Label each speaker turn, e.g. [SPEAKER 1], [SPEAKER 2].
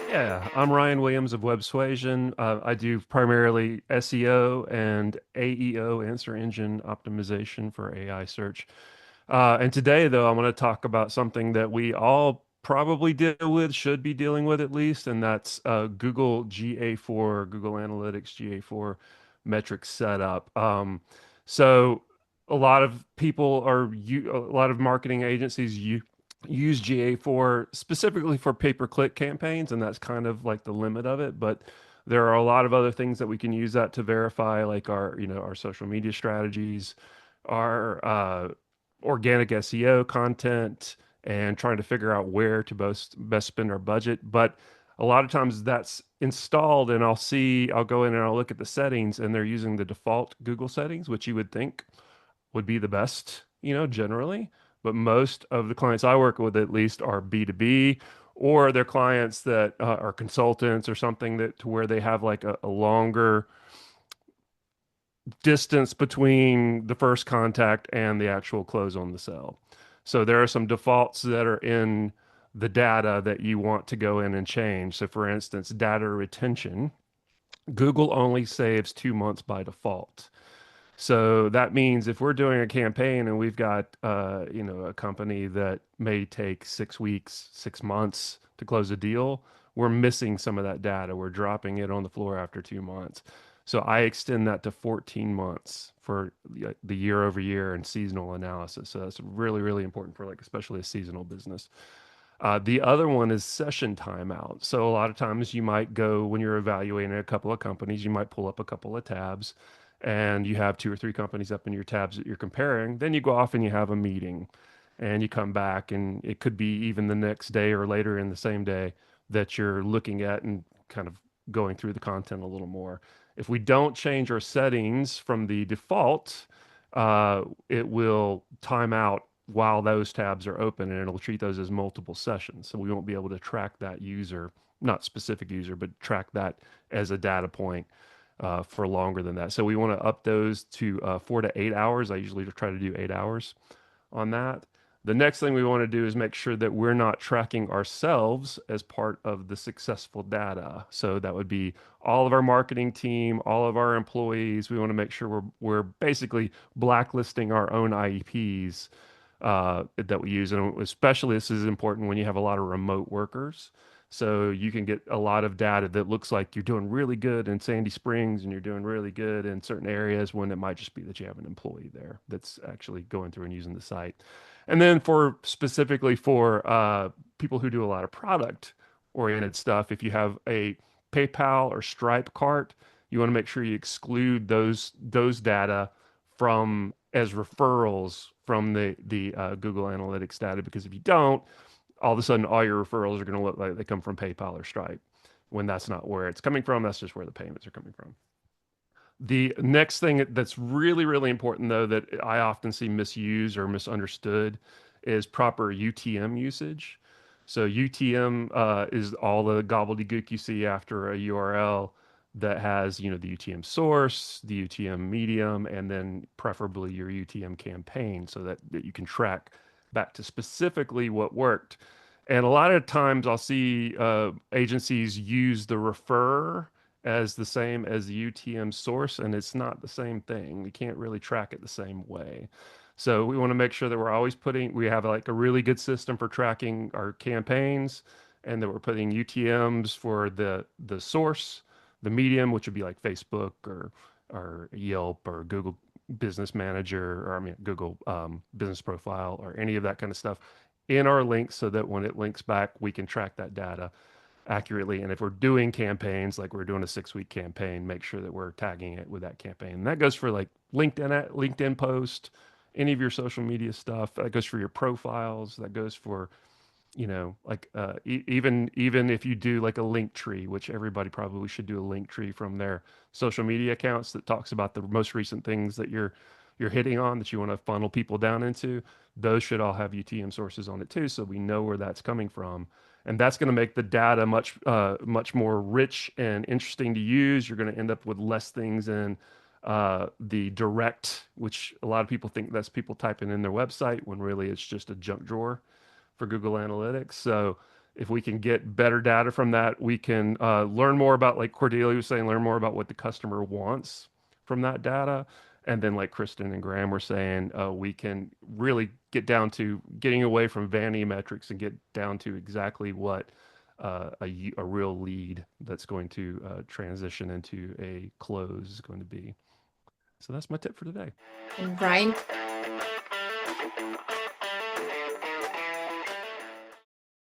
[SPEAKER 1] Yeah, I'm Ryan Williams of websuasion. I do primarily SEO and AEO, answer engine optimization for AI search. And today, though, I want to talk about something that we all probably deal with, should be dealing with at least, and that's Google GA4, Google Analytics GA4 metric setup. So a lot of people a lot of marketing agencies use GA4 specifically for pay-per-click campaigns, and that's kind of like the limit of it. But there are a lot of other things that we can use that to verify, like our social media strategies, our organic SEO content, and trying to figure out where to best spend our budget. But a lot of times that's installed, and I'll go in and I'll look at the settings, and they're using the default Google settings, which you would think would be the best, generally. But most of the clients I work with, at least, are B2B, or they're clients that are consultants or something that to where they have like a longer distance between the first contact and the actual close on the sale. So there are some defaults that are in the data that you want to go in and change. So for instance, data retention, Google only saves 2 months by default. So that means if we're doing a campaign and we've got a company that may take 6 weeks, 6 months to close a deal, we're missing some of that data. We're dropping it on the floor after 2 months. So I extend that to 14 months for the year over year and seasonal analysis. So that's really, really important for like especially a seasonal business. The other one is session timeout. So a lot of times you might go when you're evaluating a couple of companies, you might pull up a couple of tabs and you have two or three companies up in your tabs that you're comparing. Then you go off and you have a meeting and you come back, and it could be even the next day or later in the same day that you're looking at and kind of going through the content a little more. If we don't change our settings from the default, it will time out while those tabs are open, and it'll treat those as multiple sessions. So we won't be able to track that user, not specific user, but track that as a data point for longer than that. So we want to up those to 4 to 8 hours. I usually try to do 8 hours on that. The next thing we want to do is make sure that we're not tracking ourselves as part of the successful data. So that would be all of our marketing team, all of our employees. We want to make sure we're basically blacklisting our own IEPs that we use. And especially this is important when you have a lot of remote workers. So you can get a lot of data that looks like you're doing really good in Sandy Springs and you're doing really good in certain areas when it might just be that you have an employee there that's actually going through and using the site. And then for specifically for people who do a lot of product oriented stuff, if you have a PayPal or Stripe cart, you want to make sure you exclude those data from as referrals from the Google Analytics data, because if you don't, all of a sudden all your referrals are going to look like they come from PayPal or Stripe when that's not where it's coming from. That's just where the payments are coming from. The next thing that's really, really important, though, that I often see misused or misunderstood is proper UTM usage. So UTM is all the gobbledygook you see after a URL that has, the UTM source, the UTM medium, and then preferably your UTM campaign so that you can track back to specifically what worked. And a lot of times I'll see agencies use the refer as the same as the UTM source, and it's not the same thing. We can't really track it the same way. So we want to make sure that we have like a really good system for tracking our campaigns, and that we're putting UTMs for the source, the medium, which would be like Facebook or Yelp or Google Business Manager, or I mean Google Business Profile, or any of that kind of stuff in our links, so that when it links back, we can track that data accurately. And if we're doing campaigns, like we're doing a 6 week campaign, make sure that we're tagging it with that campaign. And that goes for like LinkedIn post, any of your social media stuff. That goes for your profiles. That goes for, like even if you do like a link tree, which everybody probably should do a link tree from their social media accounts that talks about the most recent things that you're hitting on that you want to funnel people down into. Those should all have UTM sources on it too, so we know where that's coming from. And that's going to make the data much more rich and interesting to use. You're going to end up with less things in the direct, which a lot of people think that's people typing in their website when really it's just a junk drawer for Google Analytics. So If we can get better data from that, we can learn more about, like Cordelia was saying, learn more about what the customer wants from that data. And then, like Kristen and Graham were saying, we can really get down to getting away from vanity metrics and get down to exactly what a real lead that's going to transition into a close is going to be. So that's my tip for today.
[SPEAKER 2] And Brian,